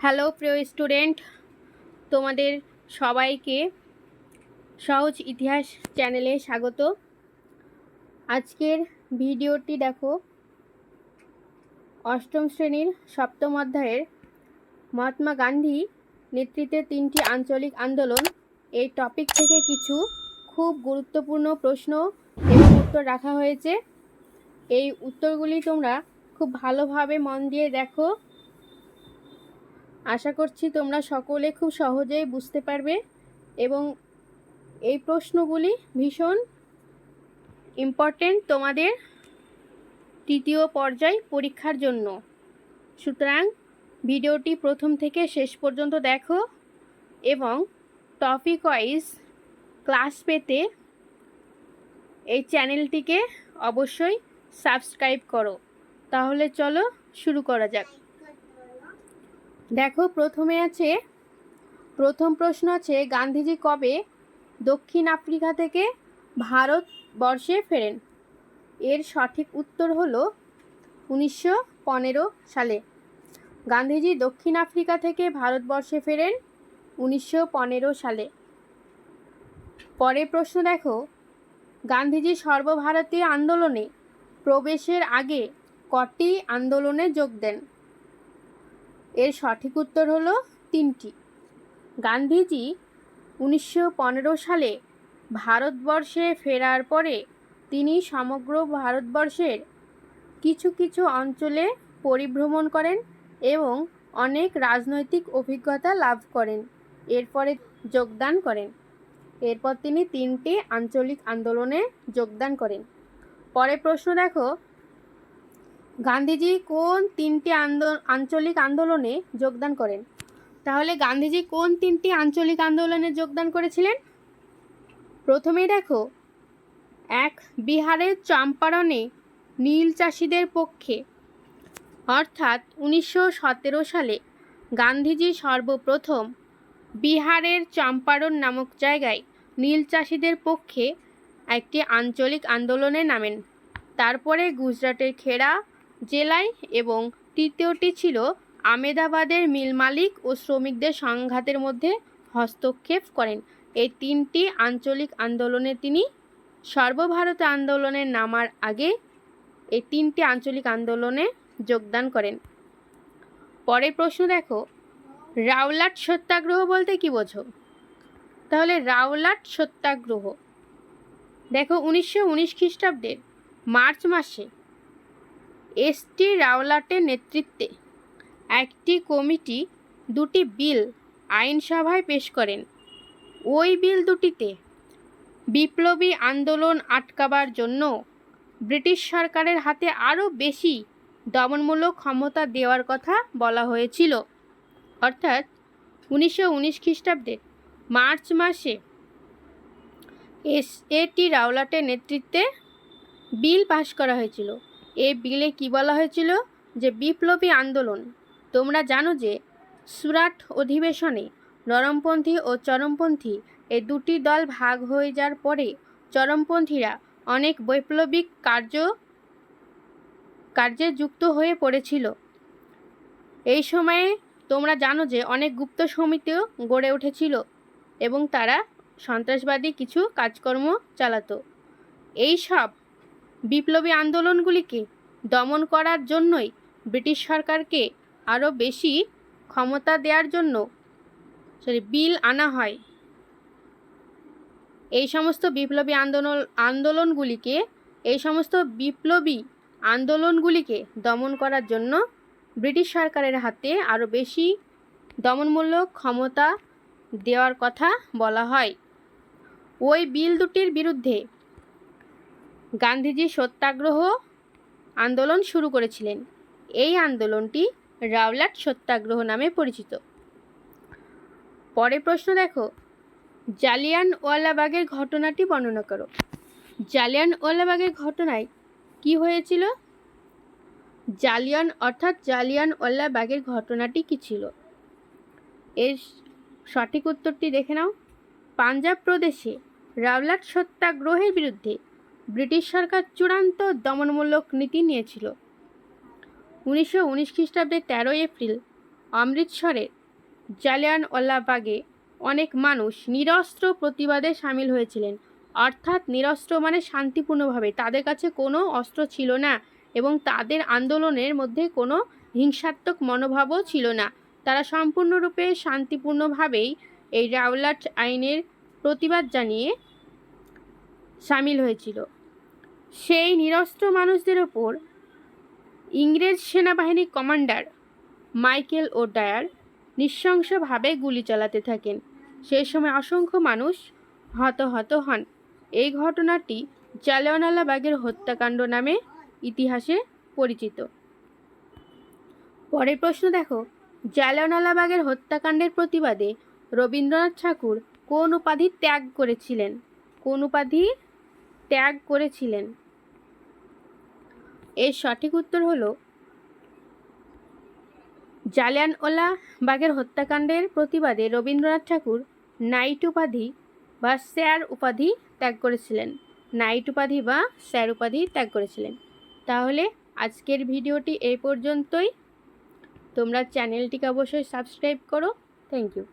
Hello প্রিয় student, তোমাদের সবাইকে সহজ ইতিহাস চ্যানেলে স্বাগত। আজকের ভিডিওটি দেখো, অষ্টম শ্রেণীর সপ্তম অধ্যায়ের মহাত্মা গান্ধী নেতৃত্বে 3টি আঞ্চলিক আন্দোলন এই টপিক থেকে কিছু খুব গুরুত্বপূর্ণ প্রশ্ন এবং উত্তর রাখা হয়েছে। এই উত্তরগুলি তোমরা খুব ভালোভাবে মন দিয়ে দেখো। আশা করছি তোমরা সকলে খুব সহজেই বুঝতে পারবে এবং এই প্রশ্নগুলি ভীষণ ইম্পর্টেন্ট তোমাদের তৃতীয় পর্যায় পরীক্ষার জন্য। সুতরাং ভিডিওটি প্রথম থেকে শেষ পর্যন্ত দেখো এবং টপিক ওয়াইজ ক্লাস পেতে এই চ্যানেলটিকে অবশ্যই সাবস্ক্রাইব করো। তাহলে চলো শুরু করা যাক। দেখো, প্রথম প্রশ্ন আছে, গান্ধীজি কবে দক্ষিণ আফ্রিকা থেকে ভারতবর্ষে ফেরেন? এর সঠিক উত্তর হলো 1915 সালে। গান্ধীজি দক্ষিণ আফ্রিকা থেকে ভারতবর্ষে ফেরেন 1915 সালে। পরের প্রশ্ন দেখো, গান্ধীজি সর্বভারতীয় আন্দোলনে প্রবেশের আগে কটি আন্দোলনে যোগ দেন? এর সঠিক উত্তর হলো 3টি। গান্ধীজি 1915 সালে ভারতবর্ষে ফেরার পরে তিনি সমগ্র ভারতবর্ষের কিছু কিছু অঞ্চলে পরিভ্রমণ করেন এবং অনেক রাজনৈতিক অভিজ্ঞতা লাভ করেন। এরপরে যোগদান করেন। এরপর তিনি 3টি আঞ্চলিক আন্দোলনে যোগদান করেন। পরের প্রশ্ন দেখো, গান্ধীজি কোন 3টি আঞ্চলিক আন্দোলনে যোগদান করেন? তাহলে গান্ধীজি কোন 3টি আঞ্চলিক আন্দোলনে যোগদান করেছিলেন? প্রথমেই দেখো, 1, বিহারের চম্পারণে নীল চাষিদের পক্ষে, অর্থাৎ 1917 সালে গান্ধীজি সর্বপ্রথম বিহারের চম্পারণ নামক জায়গায় নীল চাষিদের পক্ষে একটি আঞ্চলিক আন্দোলনে নামেন। তারপরে গুজরাটের খেড়া জেলায় এবং তৃতীয়টি ছিল আমেদাবাদের মিল মালিক ও শ্রমিকদের সংঘাতের মধ্যে হস্তক্ষেপ করেন। এই 3টি আঞ্চলিক আন্দোলনে তিনি সর্বভারত আন্দোলনে নামার আগে এই 3টি আঞ্চলিক আন্দোলনে যোগদান করেন। পরের প্রশ্ন দেখো, রাওলাট সত্যাগ্রহ বলতে কি বোঝো? তাহলে রাওলাট সত্যাগ্রহ দেখো, 1919 খ্রিস্টাব্দের মার্চ মাসে এস.টি. রাওলাটের নেতৃত্বে একটি কমিটি 2টি বিল আইনসভায় পেশ করেন। ওই বিল দুটিতে বিপ্লবী আন্দোলন আটকাবার জন্য ব্রিটিশ সরকারের হাতে আরও বেশি দমনমূলক ক্ষমতা দেওয়ার কথা বলা হয়েছিল। অর্থাৎ 1919 খ্রিস্টাব্দের মার্চ মাসে এস.টি. রাওলাটের নেতৃত্বে বিল পাশ করা হয়েছিল। এই বিলে কি বলা হয়েছিল? যে বিপ্লবী আন্দোলন, তোমরা জানো যে সুরাট অধিবেশনে নরমপন্থী ও চরমপন্থী এই 2টি দল ভাগ হয়ে যাওয়ার পরে চরমপন্থীরা অনেক বৈপ্লবিক কার্যে যুক্ত হয়ে পড়েছিল। এই সময়ে তোমরা জানো যে অনেক গুপ্ত সমিতিও গড়ে উঠেছিল এবং তারা সন্ত্রাসবাদী কিছু কাজকর্ম চালাতো। এই সব বিপ্লবী আন্দোলনগুলিকে দমন করার জন্যই ব্রিটিশ সরকারকে আরও বেশি ক্ষমতা দেওয়ার জন্য বিল আনা হয়। এই সমস্ত বিপ্লবী আন্দোলনগুলিকে দমন করার জন্য ব্রিটিশ সরকারের হাতে আরও বেশি দমনমূলক ক্ষমতা দেওয়ার কথা বলা হয়। ওই বিল দুটির বিরুদ্ধে গান্ধীজি সত্যাগ্রহ আন্দোলন শুরু করেছিলেন। এই আন্দোলনটি রাওলাট সত্যাগ্রহ নামে পরিচিত। পরের প্রশ্ন দেখো, জালিয়ানওয়ালাবাগের ঘটনাটি বর্ণনা করো। জালিয়ানওয়ালাবাগের ঘটনায় কি হয়েছিল? জালিয়ানওয়ালাবাগের ঘটনাটি কি ছিল? এর সঠিক উত্তরটি দেখে নাও। পাঞ্জাব প্রদেশে রাওলাট সত্যাগ্রহের বিরুদ্ধে ব্রিটিশ সরকার চূড়ান্ত দমনমূলক নীতি নিয়েছিল। 1919 খ্রিস্টাব্দের 13 এপ্রিল অমৃতসরের জালিয়ানওয়ালাবাগে অনেক মানুষ নিরস্ত্র প্রতিবাদে সামিল হয়েছিলেন। অর্থাৎ নিরস্ত্র মানে শান্তিপূর্ণভাবে, তাদের কাছে কোনো অস্ত্র ছিল না এবং তাদের আন্দোলনের মধ্যে কোনো হিংসাত্মক মনোভাবও ছিল না। তারা সম্পূর্ণরূপে শান্তিপূর্ণভাবেই এই রাওলাট আইনের প্রতিবাদ জানিয়ে সামিল হয়েছিল। সেই নিরস্ত্র মানুষদের ওপর ইংরেজ সেনাবাহিনীর কমান্ডার মাইকেল ওডায়ার নৃশংসভাবে গুলি চালাতে থাকেন। সেই সময় অসংখ্য মানুষ হতাহত হন। এই ঘটনাটি জালিয়ানওয়ালাবাগের হত্যাকাণ্ড নামে ইতিহাসে পরিচিত। পরের প্রশ্ন দেখো, জালিয়ানওয়ালাবাগের হত্যাকাণ্ডের প্রতিবাদে রবীন্দ্রনাথ ঠাকুর কোন উপাধি ত্যাগ করেছিলেন? কোন উপাধি ত্যাগ করেছিলেন? এর সঠিক উত্তর হলো জালিয়ানওয়ালাবাগের হত্যাকাণ্ডের প্রতিবাদে রবীন্দ্রনাথ ঠাকুর নাইট উপাধি বা স্যার উপাধি ত্যাগ করেছিলেন। নাইট উপাধি বা স্যার উপাধি ত্যাগ করেছিলেন। তাহলে আজকের ভিডিওটি এই পর্যন্তই। তোমরা চ্যানেলটিকে অবশ্যই সাবস্ক্রাইব করো। Thank you.